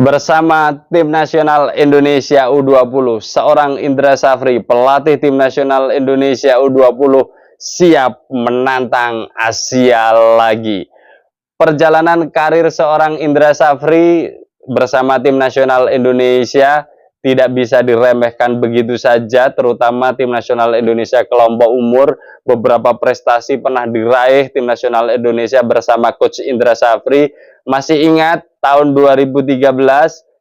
Bersama tim nasional Indonesia U20, seorang Indra Safri, pelatih tim nasional Indonesia U20, siap menantang Asia lagi. Perjalanan karir seorang Indra Safri bersama tim nasional Indonesia tidak bisa diremehkan begitu saja, terutama tim nasional Indonesia kelompok umur. Beberapa prestasi pernah diraih tim nasional Indonesia bersama Coach Indra Safri. Masih ingat tahun 2013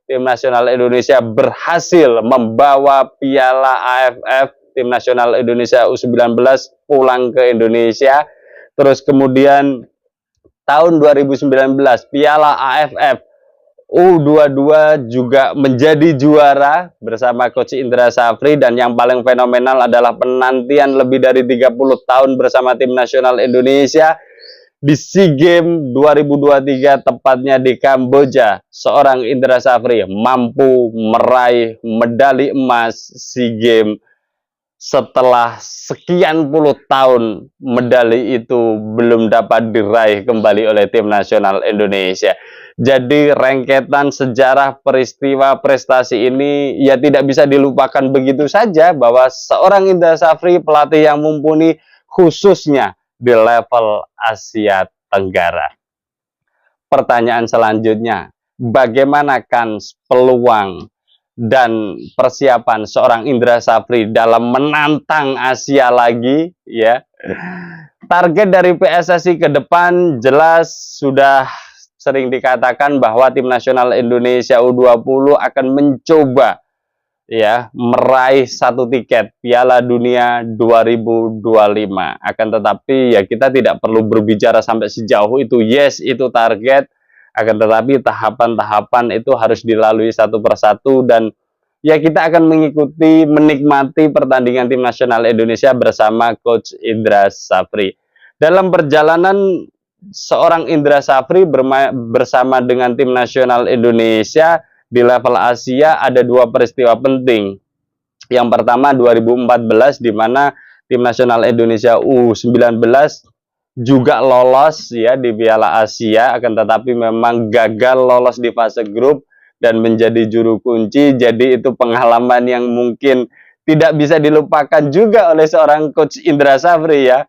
tim nasional Indonesia berhasil membawa Piala AFF, tim nasional Indonesia U19 pulang ke Indonesia. Terus kemudian tahun 2019 Piala AFF U22 juga menjadi juara bersama Coach Indra Safri, dan yang paling fenomenal adalah penantian lebih dari 30 tahun bersama tim nasional Indonesia di SEA Games 2023, tepatnya di Kamboja. Seorang Indra Safri mampu meraih medali emas SEA Games setelah sekian puluh tahun medali itu belum dapat diraih kembali oleh tim nasional Indonesia. Jadi rentetan sejarah peristiwa prestasi ini ya tidak bisa dilupakan begitu saja, bahwa seorang Indra Safri pelatih yang mumpuni khususnya di level Asia Tenggara. Pertanyaan selanjutnya, bagaimana kans, peluang, dan persiapan seorang Indra Safri dalam menantang Asia lagi, ya? Target dari PSSI ke depan jelas sudah sering dikatakan bahwa tim nasional Indonesia U20 akan mencoba ya meraih satu tiket Piala Dunia 2025. Akan tetapi ya kita tidak perlu berbicara sampai sejauh itu. Yes, itu target. Akan tetapi tahapan-tahapan itu harus dilalui satu persatu, dan ya kita akan mengikuti, menikmati pertandingan tim nasional Indonesia bersama Coach Indra Safri. Dalam perjalanan seorang Indra Safri bersama dengan tim nasional Indonesia di level Asia ada dua peristiwa penting. Yang pertama 2014, di mana tim nasional Indonesia U19 juga lolos ya di Piala Asia, akan tetapi memang gagal lolos di fase grup dan menjadi juru kunci. Jadi itu pengalaman yang mungkin tidak bisa dilupakan juga oleh seorang Coach Indra Safri ya.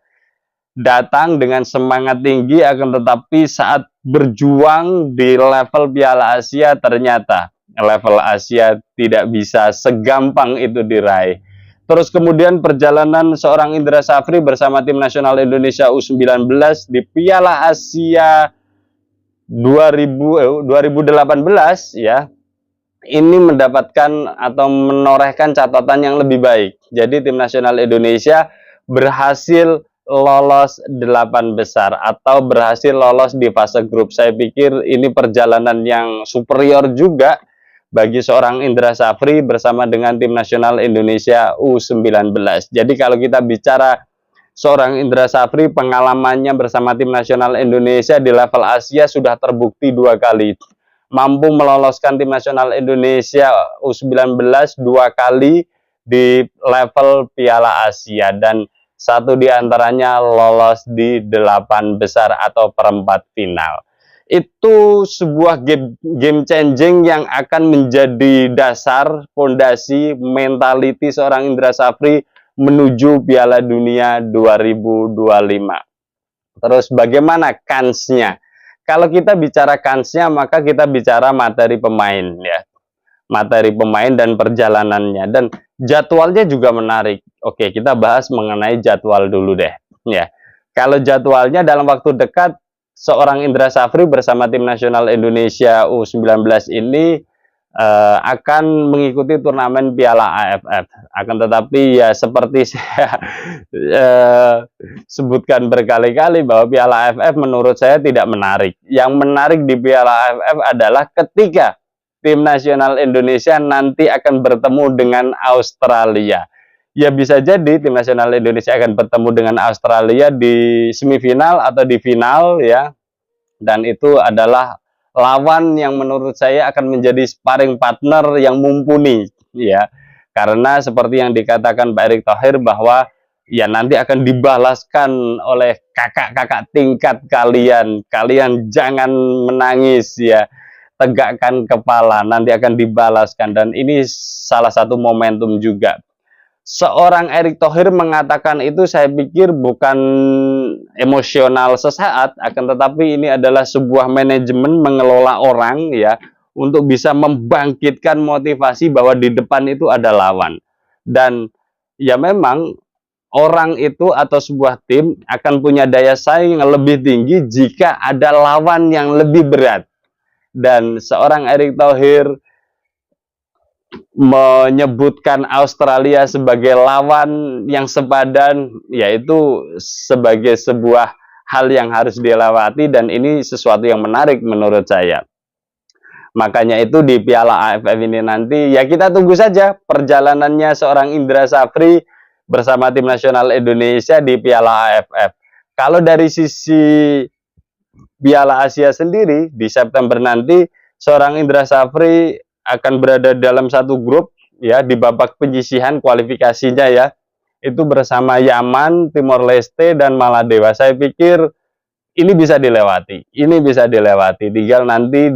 Datang dengan semangat tinggi, akan tetapi saat berjuang di level Piala Asia ternyata level Asia tidak bisa segampang itu diraih. Terus kemudian perjalanan seorang Indra Safri bersama tim nasional Indonesia U19 di Piala Asia 2018 ya. Ini mendapatkan atau menorehkan catatan yang lebih baik. Jadi tim nasional Indonesia berhasil lolos 8 besar atau berhasil lolos di fase grup. Saya pikir ini perjalanan yang superior juga bagi seorang Indra Safri bersama dengan tim nasional Indonesia U19. Jadi kalau kita bicara seorang Indra Safri, pengalamannya bersama tim nasional Indonesia di level Asia sudah terbukti 2 kali. Mampu meloloskan tim nasional Indonesia U19 2 kali di level Piala Asia, dan satu di antaranya lolos di 8 besar atau perempat final. Itu sebuah game changing yang akan menjadi dasar, fondasi, mentality seorang Indra Safri menuju Piala Dunia 2025. Terus bagaimana kansnya? Kalau kita bicara kansnya, maka kita bicara materi pemain ya. Materi pemain dan perjalanannya, dan jadwalnya juga menarik. Oke, kita bahas mengenai jadwal dulu deh ya. Kalau jadwalnya dalam waktu dekat, seorang Indra Safri bersama tim nasional Indonesia U19 ini akan mengikuti turnamen Piala AFF. Akan tetapi ya seperti saya sebutkan berkali-kali bahwa Piala AFF menurut saya tidak menarik. Yang menarik di Piala AFF adalah ketika tim nasional Indonesia nanti akan bertemu dengan Australia. Ya bisa jadi tim nasional Indonesia akan bertemu dengan Australia di semifinal atau di final ya. Dan itu adalah lawan yang menurut saya akan menjadi sparring partner yang mumpuni ya. Karena seperti yang dikatakan Pak Erick Thohir bahwa ya nanti akan dibalaskan oleh kakak-kakak tingkat kalian. Kalian jangan menangis ya. tegakkan kepala, nanti akan dibalaskan, dan ini salah satu momentum juga. Seorang Erick Thohir mengatakan itu, saya pikir bukan emosional sesaat, akan tetapi ini adalah sebuah manajemen mengelola orang ya, untuk bisa membangkitkan motivasi bahwa di depan itu ada lawan. Dan ya memang orang itu atau sebuah tim akan punya daya saing yang lebih tinggi jika ada lawan yang lebih berat. Dan seorang Erick Thohir menyebutkan Australia sebagai lawan yang sepadan, yaitu sebagai sebuah hal yang harus dilewati, dan ini sesuatu yang menarik menurut saya. Makanya itu di Piala AFF ini nanti ya kita tunggu saja perjalanannya seorang Indra Safri bersama tim nasional Indonesia di Piala AFF. Kalau dari sisi Piala Asia sendiri di September nanti, seorang Indra Safri akan berada dalam satu grup ya di babak penyisihan kualifikasinya ya, itu bersama Yaman, Timor Leste, dan Maladewa. Saya pikir ini bisa dilewati, tinggal nanti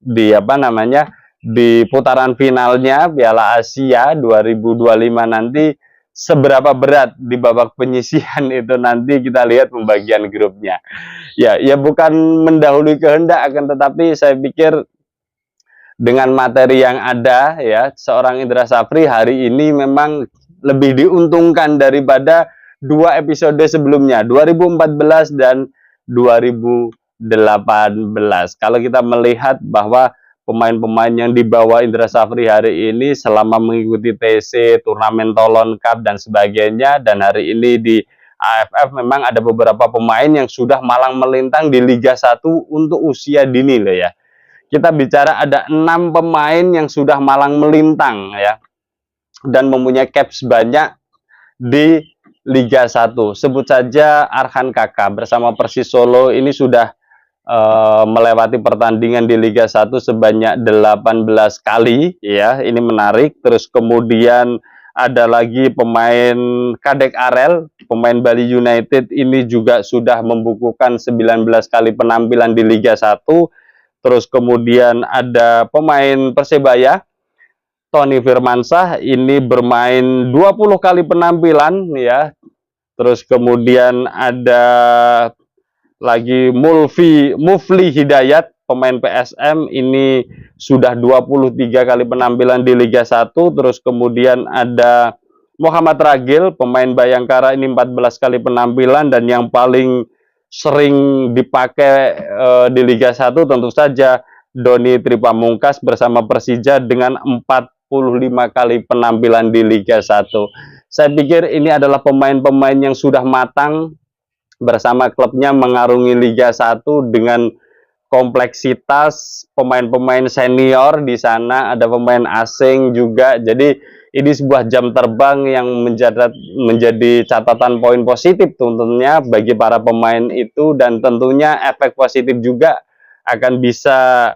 di apa namanya, di putaran finalnya Piala Asia 2025 nanti seberapa berat di babak penyisihan itu, nanti kita lihat pembagian grupnya. Ya bukan mendahului kehendak, akan tetapi saya pikir dengan materi yang ada ya, seorang Indra Safri hari ini memang lebih diuntungkan daripada dua episode sebelumnya, 2014 dan 2018. Kalau kita melihat bahwa pemain-pemain yang dibawa Indra Safri hari ini selama mengikuti TC, turnamen Toulon Cup dan sebagainya, dan hari ini di AFF memang ada beberapa pemain yang sudah malang melintang di Liga 1 untuk usia dini loh ya. Kita bicara ada 6 pemain yang sudah malang melintang ya, dan mempunyai caps banyak di Liga 1. Sebut saja Arhan Kaka bersama Persis Solo ini sudah melewati pertandingan di Liga 1 sebanyak 18 kali ya, ini menarik. Terus kemudian ada lagi pemain Kadek Arel, pemain Bali United, ini juga sudah membukukan 19 kali penampilan di Liga 1. Terus kemudian ada pemain Persebaya, Tony Firmansyah, ini bermain 20 kali penampilan ya. Terus kemudian ada lagi Mufli Hidayat, pemain PSM, ini sudah 23 kali penampilan di Liga 1. Terus kemudian ada Muhammad Ragil, pemain Bayangkara, ini 14 kali penampilan, dan yang paling sering dipakai di Liga 1 tentu saja Doni Tripamungkas bersama Persija dengan 45 kali penampilan di Liga 1. Saya pikir ini adalah pemain-pemain yang sudah matang bersama klubnya mengarungi Liga 1 dengan kompleksitas pemain-pemain senior di sana, ada pemain asing juga. Jadi ini sebuah jam terbang yang menjadi catatan poin positif tentunya bagi para pemain itu, dan tentunya efek positif juga akan bisa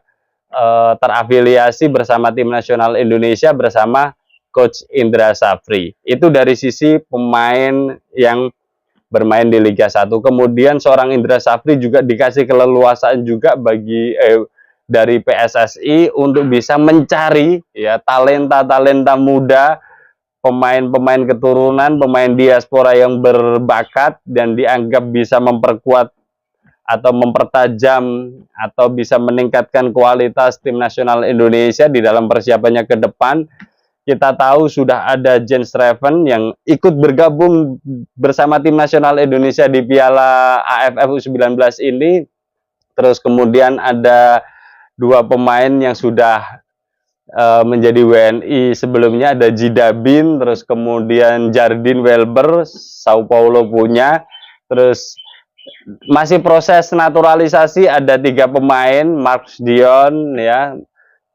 terafiliasi bersama tim nasional Indonesia bersama Coach Indra Safri. Itu dari sisi pemain yang bermain di Liga 1. Kemudian seorang Indra Safri juga dikasih keleluasaan juga bagi dari PSSI untuk bisa mencari ya talenta-talenta muda, pemain-pemain keturunan, pemain diaspora yang berbakat dan dianggap bisa memperkuat atau mempertajam atau bisa meningkatkan kualitas tim nasional Indonesia di dalam persiapannya ke depan. Kita tahu sudah ada Jens Reven yang ikut bergabung bersama tim nasional Indonesia di Piala AFF U19 ini. Terus kemudian ada 2 pemain yang sudah menjadi WNI sebelumnya, ada Jidabin, terus kemudian Jardine Welber, Sao Paulo punya. Terus masih proses naturalisasi, ada 3 pemain, Marcus Dion ya,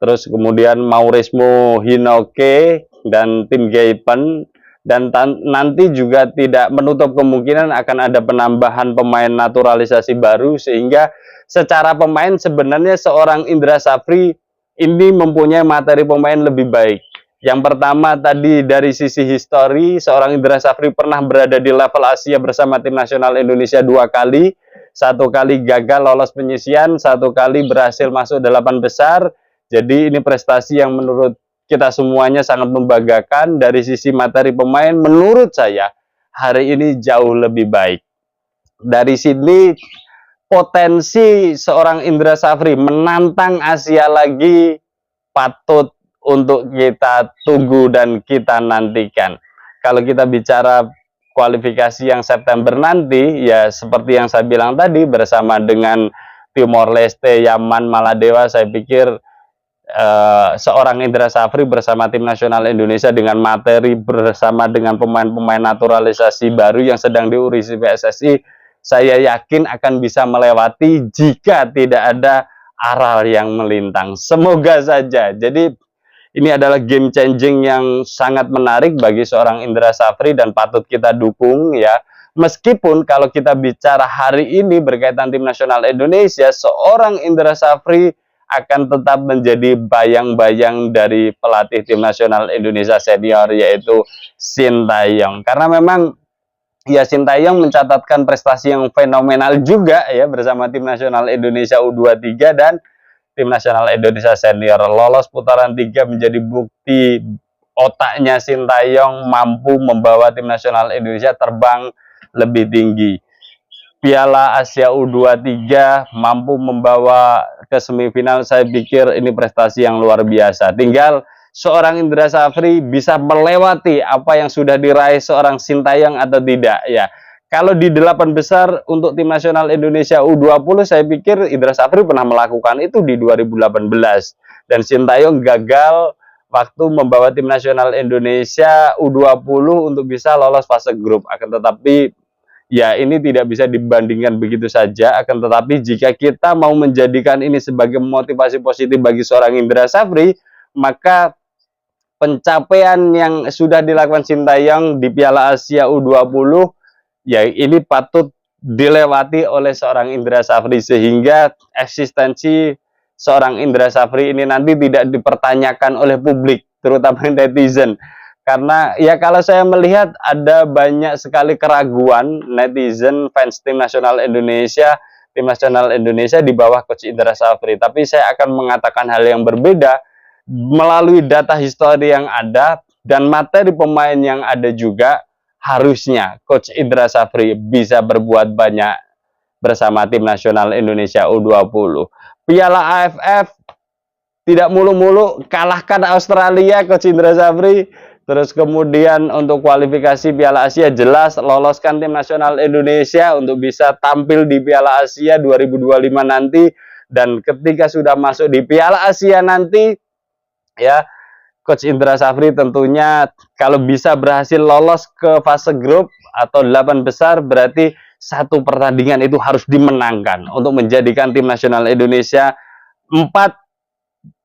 terus kemudian Maurismo Hinoke dan Tim Gaipen, dan nanti juga tidak menutup kemungkinan akan ada penambahan pemain naturalisasi baru, sehingga secara pemain sebenarnya seorang Indra Safri ini mempunyai materi pemain lebih baik. Yang pertama tadi dari sisi histori, seorang Indra Safri pernah berada di level Asia bersama tim nasional Indonesia 2 kali. 1 kali gagal lolos penyisian, 1 kali berhasil masuk 8 besar. Jadi ini prestasi yang menurut kita semuanya sangat membanggakan. Dari sisi materi pemain, menurut saya hari ini jauh lebih baik. Dari sini potensi seorang Indra Safri menantang Asia lagi patut untuk kita tunggu dan kita nantikan. Kalau kita bicara kualifikasi yang September nanti, ya seperti yang saya bilang tadi, bersama dengan Timor Leste, Yaman, Maladewa, saya pikir seorang Indra Safri bersama tim nasional Indonesia dengan materi, bersama dengan pemain-pemain naturalisasi baru yang sedang diurus PSSI, saya yakin akan bisa melewati jika tidak ada aral yang melintang. Semoga saja. Jadi ini adalah game changing yang sangat menarik bagi seorang Indra Safri dan patut kita dukung ya. Meskipun kalau kita bicara hari ini berkaitan tim nasional Indonesia, seorang Indra Safri akan tetap menjadi bayang-bayang dari pelatih tim nasional Indonesia senior, yaitu Sintayong. Karena memang ya Sintayong mencatatkan prestasi yang fenomenal juga ya bersama tim nasional Indonesia U23 dan tim nasional Indonesia senior. Lolos putaran 3 menjadi bukti otaknya Sintayong mampu membawa tim nasional Indonesia terbang lebih tinggi. Piala Asia U23 mampu membawa ke semifinal, saya pikir ini prestasi yang luar biasa. Tinggal seorang Indra Safri bisa melewati apa yang sudah diraih seorang Sintayong atau tidak ya. Kalau di 8 besar untuk tim nasional Indonesia U20, saya pikir Indra Safri pernah melakukan itu di 2018. Dan Sintayong gagal waktu membawa tim nasional Indonesia U20 untuk bisa lolos fase grup. Akan tetapi ya ini tidak bisa dibandingkan begitu saja. Akan tetapi jika kita mau menjadikan ini sebagai motivasi positif bagi seorang Indra Safri, maka pencapaian yang sudah dilakukan Sintayong di Piala Asia U20 ya ini patut dilewati oleh seorang Indra Safri, sehingga eksistensi seorang Indra Safri ini nanti tidak dipertanyakan oleh publik, terutama netizen. Karena ya kalau saya melihat ada banyak sekali keraguan netizen fans tim nasional Indonesia di bawah coach Indra Safri. Tapi saya akan mengatakan hal yang berbeda melalui data histori yang ada dan materi pemain yang ada juga. Harusnya Coach Indra Safri bisa berbuat banyak bersama tim nasional Indonesia U20. Piala AFF tidak mulu-mulu kalahkan Australia Coach Indra Safri. Terus kemudian untuk kualifikasi Piala Asia jelas loloskan tim nasional Indonesia untuk bisa tampil di Piala Asia 2025 nanti. Dan ketika sudah masuk di Piala Asia nanti ya Coach Indra Safri tentunya kalau bisa berhasil lolos ke fase grup atau 8 besar, berarti 1 pertandingan itu harus dimenangkan untuk menjadikan tim nasional Indonesia 4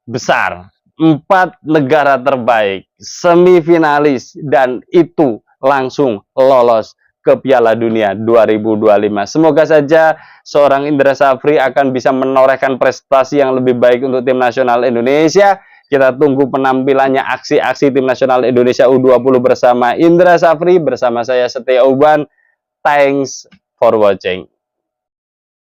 besar, 4 negara terbaik, semifinalis, dan itu langsung lolos ke Piala Dunia 2025. Semoga saja seorang Indra Safri akan bisa menorehkan prestasi yang lebih baik untuk tim nasional Indonesia. Kita tunggu penampilannya, aksi-aksi tim nasional Indonesia U20 bersama Indra Safri, bersama saya Setia Uban. Thanks for watching.